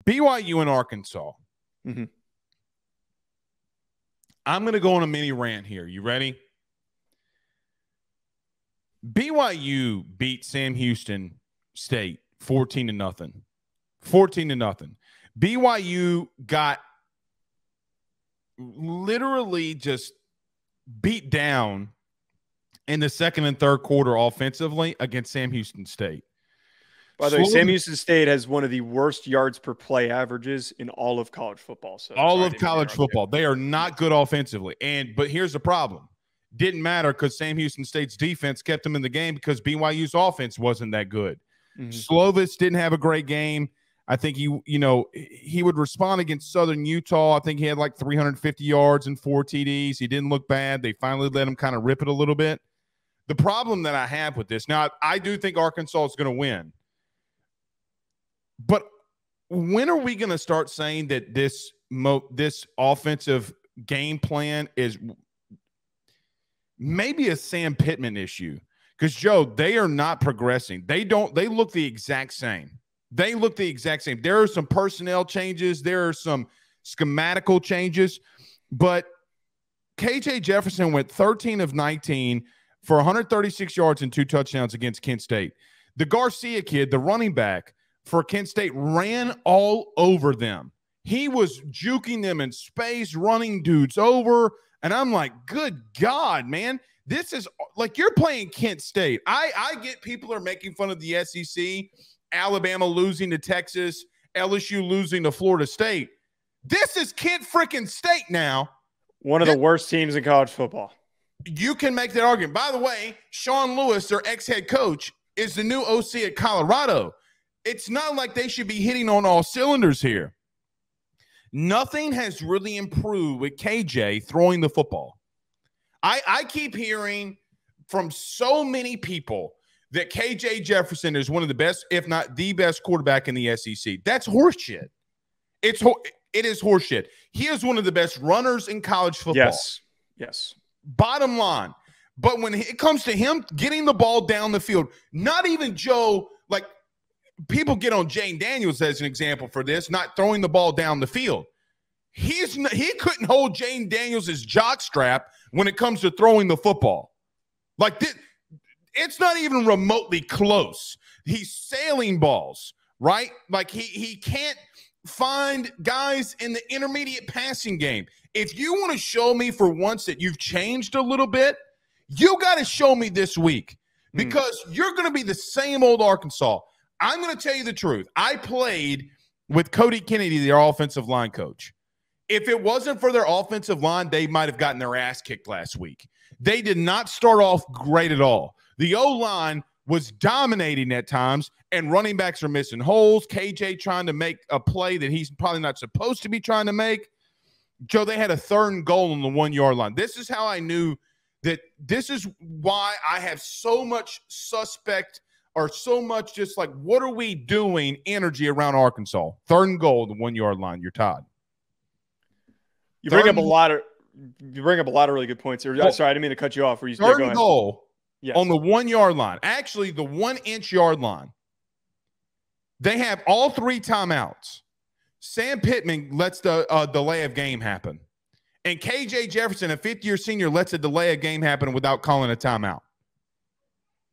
BYU and Arkansas. Mm-hmm. I'm going to go on a mini rant here. You ready? BYU beat Sam Houston State 14-0. 14-0. BYU got literally just beat down in the second and third quarter offensively against Sam Houston State. By the way, Sam Houston State has one of the worst yards per play averages in all of college football. So all of college football. They are not good offensively. But here's the problem. Didn't matter because Sam Houston State's defense kept them in the game because BYU's offense wasn't that good. Mm-hmm. Slovis didn't have a great game. I think he would respond against Southern Utah. I think he had like 350 yards and 4 TDs. He didn't look bad. They finally let him kind of rip it a little bit. The problem that I have with this, now I do think Arkansas is going to win. But when are we going to start saying that this offensive game plan is maybe a Sam Pittman issue? Because, Joe, they are not progressing. They look the exact same. They look the exact same. There are some personnel changes. There are some schematical changes. But KJ Jefferson went 13 of 19 for 136 yards and 2 touchdowns against Kent State. The Garcia kid, the running back for Kent State, ran all over them. He was juking them in space, running dudes over. And I'm like, good God, man. This is like you're playing Kent State. I get people are making fun of the SEC, Alabama losing to Texas, LSU losing to Florida State. This is Kent freaking State now. One of the worst teams in college football. You can make that argument. By the way, Sean Lewis, their ex-head coach, is the new OC at Colorado. It's not like they should be hitting on all cylinders here. Nothing has really improved with KJ throwing the football. I keep hearing from so many people that KJ Jefferson is one of the best, if not the best quarterback in the SEC. That's horseshit. It is horseshit. He is one of the best runners in college football. Yes. Bottom line. But when it comes to him getting the ball down the field, not even Joe, like people get on Jane Daniels as an example for this, not throwing the ball down the field. He couldn't hold Jane Daniels' jockstrap when it comes to throwing the football. Like this, it's not even remotely close. He's sailing balls, right? Like he can't find guys in the intermediate passing game. If you want to show me for once that you've changed a little bit, you got to show me this week because you're going to be the same old Arkansas. I'm going to tell you the truth. I played with Cody Kennedy, their offensive line coach. If it wasn't for their offensive line, they might have gotten their ass kicked last week. They did not start off great at all. The O-line was dominating at times, and running backs are missing holes. KJ trying to make a play that he's probably not supposed to be trying to make. Joe, they had a 3rd and goal on the 1-yard line. This is how I knew that this is why I have so much suspect or so much just like, what are we doing energy around Arkansas? 3rd and goal, the 1-yard line. You're tied. You bring up a lot of really good points here. Sorry, I didn't mean to cut you off. 3rd and goal on the 1-yard line. Actually, the 1-inch yard line. They have all 3 timeouts. Sam Pittman lets the delay of game happen. And KJ Jefferson, a 5th-year senior, lets a delay of game happen without calling a timeout.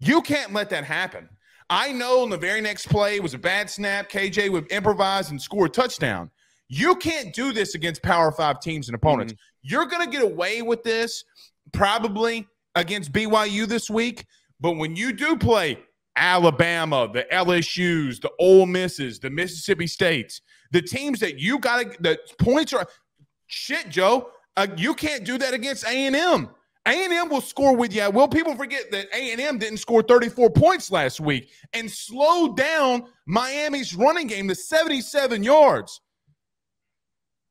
You can't let that happen. I know in the very next play it was a bad snap. KJ would improvise and score a touchdown. You can't do this against Power 5 teams and opponents. You're going to get away with this probably against BYU this week, but when you do play Alabama, the LSUs, the Ole Misses, the Mississippi States, the teams that you got to – the points are – shit, Joe, you can't do that against A&M. A&M will score with you. Well, people forget that A&M didn't score 34 points last week and slowed down Miami's running game to 77 yards.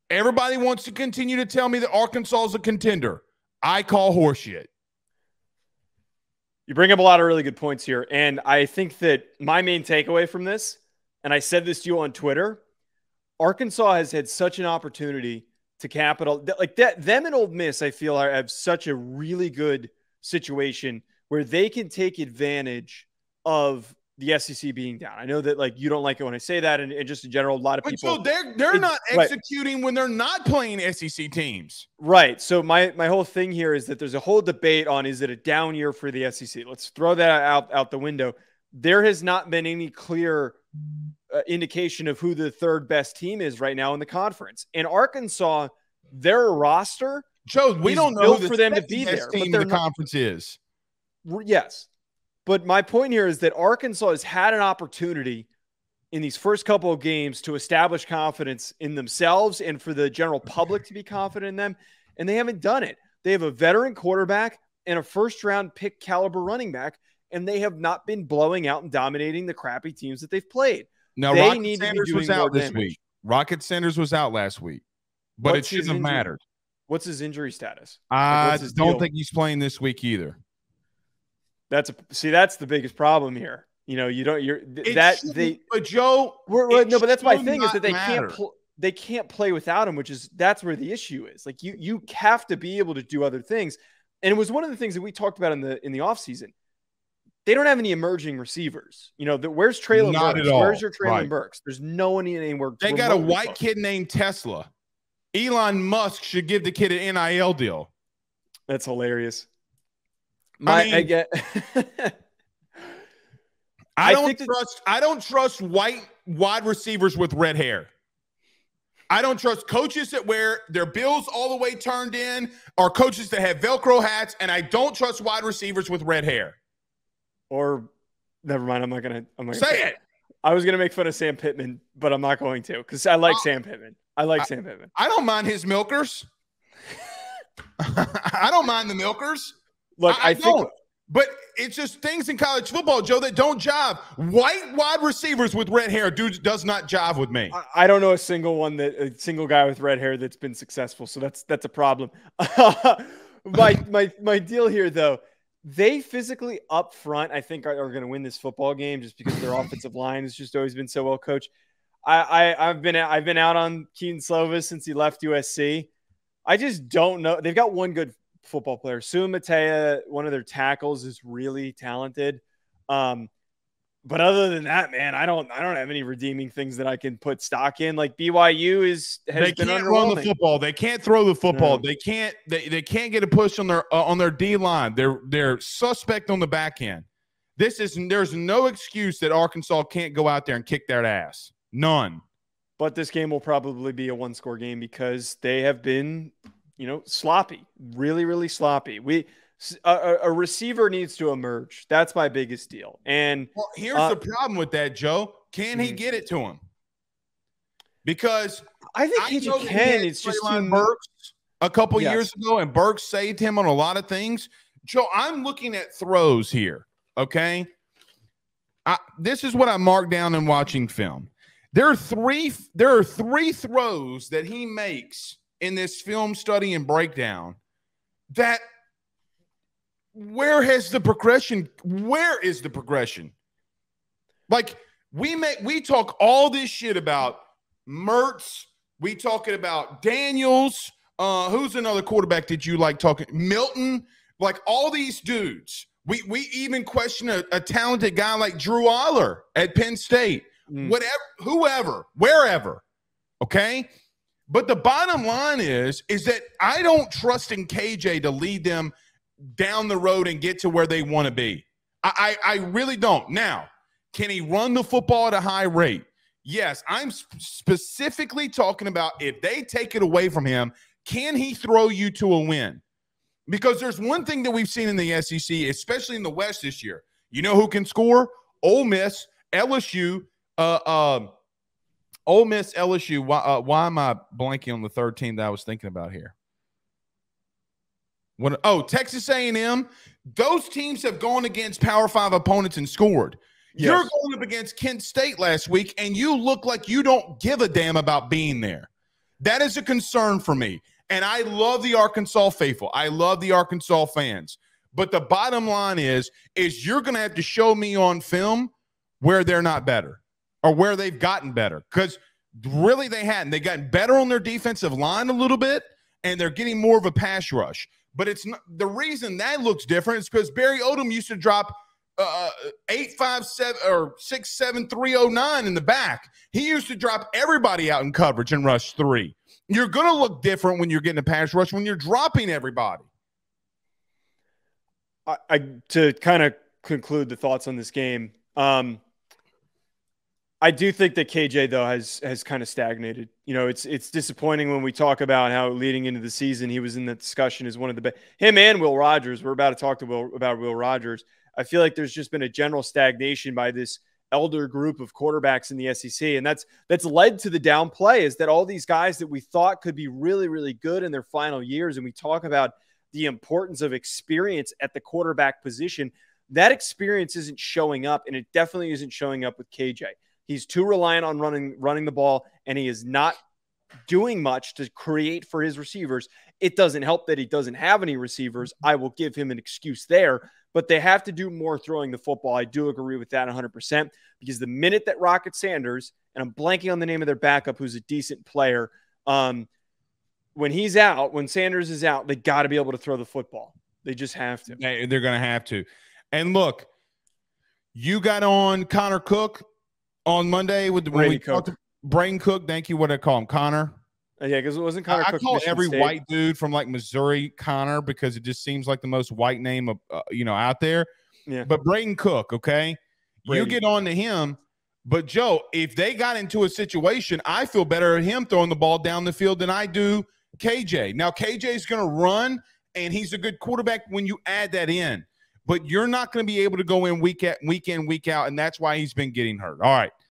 Everybody wants to continue to tell me that Arkansas is a contender. I call horseshit. You bring up a lot of really good points here, and I think that my main takeaway from this, and I said this to you on Twitter, Arkansas has had such an opportunity to capital like that. Them and Ole Miss, I feel, have such a really good situation where they can take advantage of the SEC being down. I know that like you don't like it when I say that, and just in general, a lot of people. So they're not executing when they're not playing SEC teams. Right. So my whole thing here is that there's a whole debate on, is it a down year for the SEC? Let's throw that out the window. There has not been any clear indication of who the third best team is right now in the conference. In Arkansas, their roster, Joe, we don't know who for them to be there. Team in the conference is. Yes. But my point here is that Arkansas has had an opportunity in these first couple of games to establish confidence in themselves and for the general public to be confident in them, and they haven't done it. They have a veteran quarterback and a first-round pick caliber running back, and they have not been blowing out and dominating the crappy teams that they've played. Now, Rocket Sanders was out this week. Rocket Sanders was out last week, but it shouldn't have mattered. What's his injury status? I don't think he's playing this week either. That's the biggest problem here. You know, but Joe, no, but that's my thing is that they can't play without him, that's where the issue is. Like you have to be able to do other things. And it was one of the things that we talked about in the offseason. They don't have any emerging receivers. You know, where's Traylon Burks? Where's your Traylon Burks? There's no one anywhere. They got a white kid named Tesla. Elon Musk should give the kid an NIL deal. That's hilarious. I don't trust white wide receivers with red hair. I don't trust coaches that wear their bills all the way turned in, or coaches that have Velcro hats, and I don't trust wide receivers with red hair. Or, never mind. I'm not gonna say it. I was gonna make fun of Sam Pittman, but I'm not going to, because I like Sam Pittman. Sam Pittman. I don't mind his milkers. I don't mind the milkers. Look, I think, but it's just things in college football, Joe, that don't jive. White wide receivers with red hair, dude, does not jive with me. I don't know a single guy with red hair that's been successful, so that's a problem. my deal here, though, they physically up front, I think, are going to win this football game just because their offensive line has just always been so well coached. I've been out on Keaton Slovis since he left USC. I just don't know. They've got one good football player. Sue Matea, one of their tackles, is really talented. But other than that, man, I don't have any redeeming things that I can put stock in. Like BYU has been underwhelming. Run the football. They can't throw the football. No. They can't get a push on their D line. They're suspect on the back end. There's no excuse that Arkansas can't go out there and kick their ass. None. But this game will probably be a one-score game because they have been, sloppy, really, really sloppy. A receiver needs to emerge. That's my biggest deal. And here's the problem with that, Joe. Can he get it to him? Because I think he can. It's just Burks a couple years ago, and Burks saved him on a lot of things. Joe, I'm looking at throws here. Okay, this is what I marked down in watching film. There are three throws that he makes in this film study and breakdown that. Where is the progression? Like we talk all this shit about Mertz. We talking about Daniels. Who's another quarterback that you like talking? Milton. Like all these dudes. We even question a talented guy like Drew Aller at Penn State. Whatever, whoever, wherever. Okay. But the bottom line is that I don't trust in KJ to lead them down the road and get to where they want to be. I really don't. Now, can he run the football at a high rate? Yes, I'm specifically talking about if they take it away from him, can he throw you to a win? Because there's one thing that we've seen in the SEC, especially in the West this year. You know who can score? Ole Miss, LSU. Ole Miss, LSU. Why am I blanking on the third team that I was thinking about here? Texas A&M. Those teams have gone against Power 5 opponents and scored. Yes. You're going up against Kent State last week, and you look like you don't give a damn about being there. That is a concern for me. And I love the Arkansas faithful. I love the Arkansas fans. But the bottom line is you're going to have to show me on film where they're not better or where they've gotten better. Because really they hadn't. They've gotten better on their defensive line a little bit, and they're getting more of a pass rush. But it's not, the reason that looks different is because Barry Odom used to drop 8.57 or 6.7 309 in the back. He used to drop everybody out in coverage and rush 3. You're going to look different when you're getting a pass rush when you're dropping everybody. To kind of conclude the thoughts on this game, I do think that KJ though has kind of stagnated. You know, it's disappointing when we talk about how leading into the season he was in the discussion as one of the best. Him and Will Rogers. We're about to talk to about Will Rogers. I feel like there's just been a general stagnation by this elder group of quarterbacks in the SEC, and that's led to the downplay. Is that all these guys that we thought could be really, really good in their final years, and we talk about the importance of experience at the quarterback position. That experience isn't showing up, and it definitely isn't showing up with KJ. He's too reliant on running the ball, and he is not doing much to create for his receivers. It doesn't help that he doesn't have any receivers. I will give him an excuse there, but they have to do more throwing the football. I do agree with that 100%, because the minute that Rocket Sanders, and I'm blanking on the name of their backup, who's a decent player, when he's out, when Sanders is out, they got to be able to throw the football. They just have to. They're going to have to. And look, you got on Connor Cook on Monday with the Brain Cook. Thank you. What did I call him? Connor? Yeah, because it wasn't Connor I Cook. call Michigan every State. white dude from like Missouri Connor, because it just seems like the most white name of out there. Yeah. But Braden Cook, okay? You get on to him. But, Joe, if they got into a situation, I feel better at him throwing the ball down the field than I do KJ. Now, KJ's going to run, and he's a good quarterback when you add that in. But you're not going to be able to go in week in, week out, and that's why he's been getting hurt. All right.